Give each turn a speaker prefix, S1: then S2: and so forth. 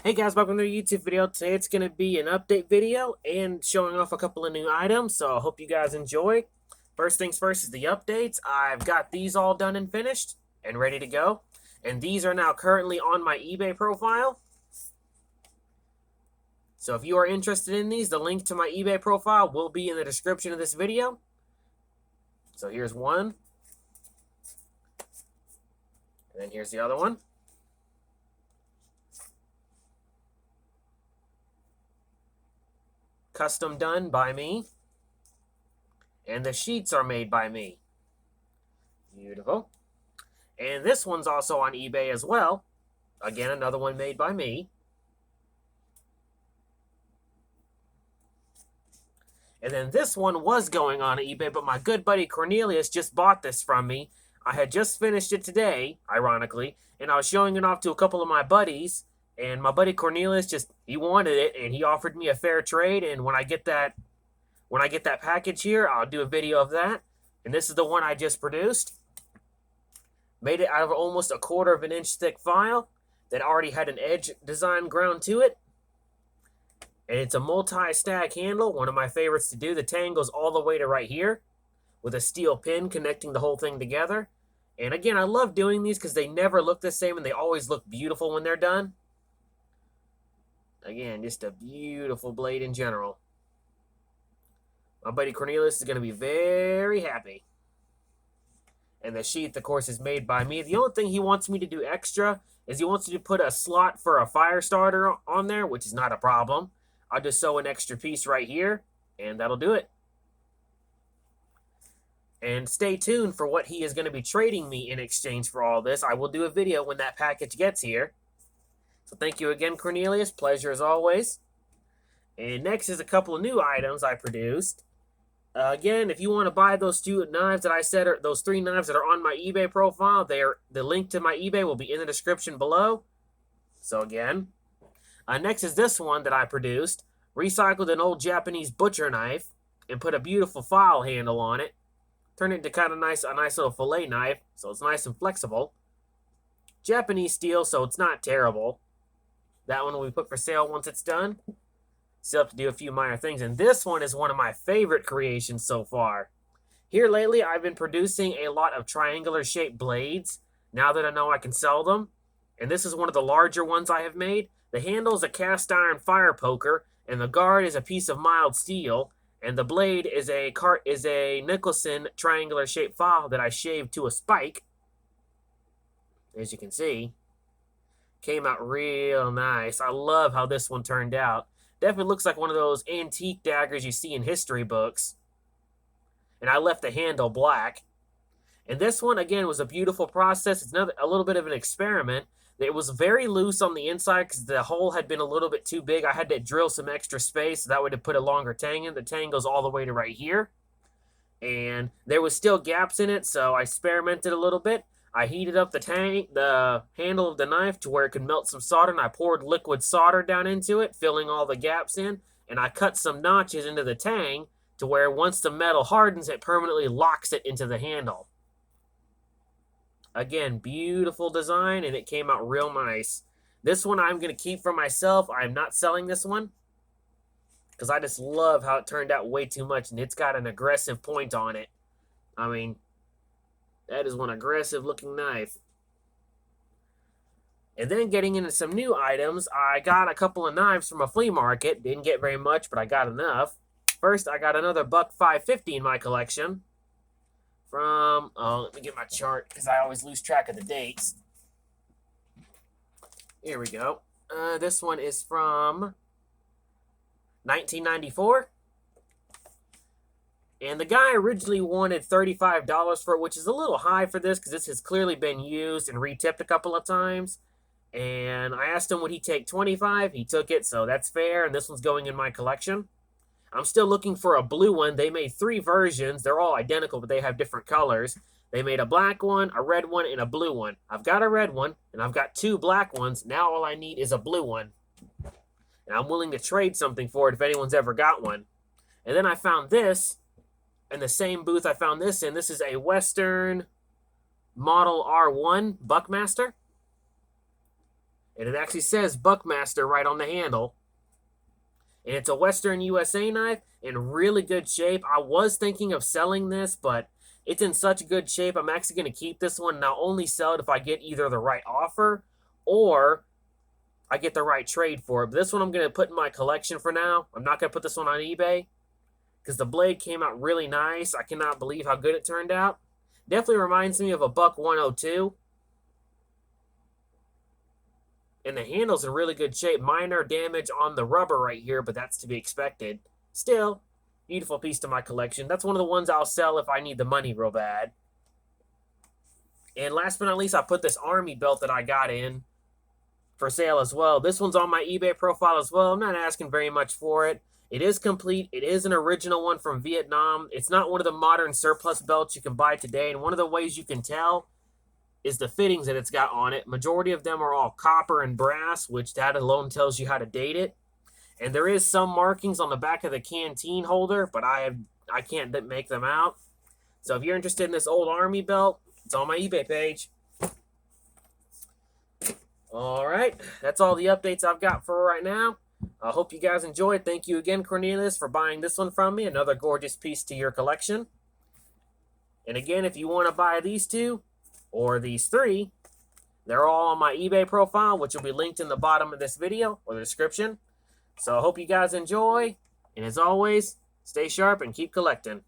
S1: Hey guys, welcome to the YouTube video. Today it's going to be an update video and showing off a couple of new items, so I hope you guys enjoy. First things first is the updates. I've got these all done and finished and ready to go. And these are now currently on my eBay profile. So if you are interested in these, the link to my eBay profile will be in the description of this video. So here's one. And then here's the other one. Custom done by me. And the sheets are made by me. Beautiful. And this one's also on eBay as well. Again, another one made by me. And then this one was going on eBay, but my good buddy Cornelius just bought this from me. I had just finished it today, ironically, and I was showing it off to a couple of my buddies. And my buddy Cornelius he wanted it, and he offered me a fair trade. And when I get that package here, I'll do a video of that. And this is the one I just produced. Made it out of almost a 1/4 of an inch thick file that already had an edge design ground to it. And it's a multi-stack handle, one of my favorites to do. The tang goes all the way to right here with a steel pin connecting the whole thing together. And again, I love doing these because they never look the same and they always look beautiful when they're done. Again, just a beautiful blade in general. My buddy Cornelius is going to be very happy. And the sheath, of course, is made by me. The only thing he wants me to do extra is he wants me to put a slot for a fire starter on there, which is not a problem. I'll just sew an extra piece right here, and that'll do it. And stay tuned for what he is going to be trading me in exchange for all this. I will do a video when that package gets here. So thank you again, Cornelius. Pleasure as always. And next is a couple of new items I produced. Again, if you want to buy those two knives that I said, those 3 knives that are on my eBay profile, the link to my eBay will be in the description below. So again, next is this one that I produced. Recycled an old Japanese butcher knife and put a beautiful file handle on it. Turned it into kind of a nice little fillet knife, so it's nice and flexible. Japanese steel, so it's not terrible. That one will be put for sale once it's done. Still have to do a few minor things, and this one is one of my favorite creations so far. Here lately, I've been producing a lot of triangular shaped blades, now that I know I can sell them, and this is one of the larger ones I have made. The handle is a cast iron fire poker, and the guard is a piece of mild steel, and the blade is a Nicholson triangular shaped file that I shaved to a spike. As you can see, came out real nice. I love how this one turned out. Definitely looks like one of those antique daggers you see in history books. And I left the handle black. And this one, again, was a beautiful process. It's a little bit of an experiment. It was very loose on the inside because the hole had been a little bit too big. I had to drill some extra space, so that would have put a longer tang in. The tang goes all the way to right here. And there was still gaps in it, so I experimented a little bit. I heated up the handle of the knife to where it could melt some solder, and I poured liquid solder down into it, filling all the gaps in, and I cut some notches into the tang to where once the metal hardens, it permanently locks it into the handle. Again, beautiful design, and it came out real nice. This one I'm going to keep for myself. I'm not selling this one because I just love how it turned out way too much, and it's got an aggressive point on it. I mean, that is one aggressive looking knife. And then getting into some new items, I got a couple of knives from a flea market. Didn't get very much, but I got enough. First, I got another buck 550 in my collection. Let me get my chart because I always lose track of the dates. Here we go. This one is from 1994. And the guy originally wanted $35 for it, which is a little high for this because this has clearly been used and re-tipped a couple of times. And I asked him would he take $25. He took it, so that's fair. And this one's going in my collection. I'm still looking for a blue one. They made 3 versions. They're all identical, but they have different colors. They made a black one, a red one, and a blue one. I've got a red one, and I've got 2 black ones. Now all I need is a blue one. And I'm willing to trade something for it if anyone's ever got one. And then I found this. In the same booth I found this in. This is a Western Model R1 Buckmaster. And it actually says Buckmaster right on the handle. And it's a Western USA knife in really good shape. I was thinking of selling this, but it's in such good shape. I'm actually going to keep this one and I'll only sell it if I get either the right offer or I get the right trade for it. But this one I'm going to put in my collection for now. I'm not going to put this one on eBay because the blade came out really nice. I cannot believe how good it turned out. Definitely reminds me of a Buck 102. And the handle's in really good shape. Minor damage on the rubber right here, but that's to be expected. Still, beautiful piece to my collection. That's one of the ones I'll sell if I need the money real bad. And last but not least, I put this Army belt that I got in for sale as well. This one's on my eBay profile as well. I'm not asking very much for it. It is complete. It is an original one from Vietnam. It's not one of the modern surplus belts you can buy today. And one of the ways you can tell is the fittings that it's got on it. Majority of them are all copper and brass, which that alone tells you how to date it. And there is some markings on the back of the canteen holder, but I can't make them out. So if you're interested in this old Army belt, it's on my eBay page. All right, that's all the updates I've got for right now. I hope you guys enjoyed. Thank you again, Cornelius, for buying this one from me. Another gorgeous piece to your collection. And again, if you want to buy these two, or these three, they're all on my eBay profile, which will be linked in the bottom of this video or the description. So I hope you guys enjoy. And as always, stay sharp and keep collecting.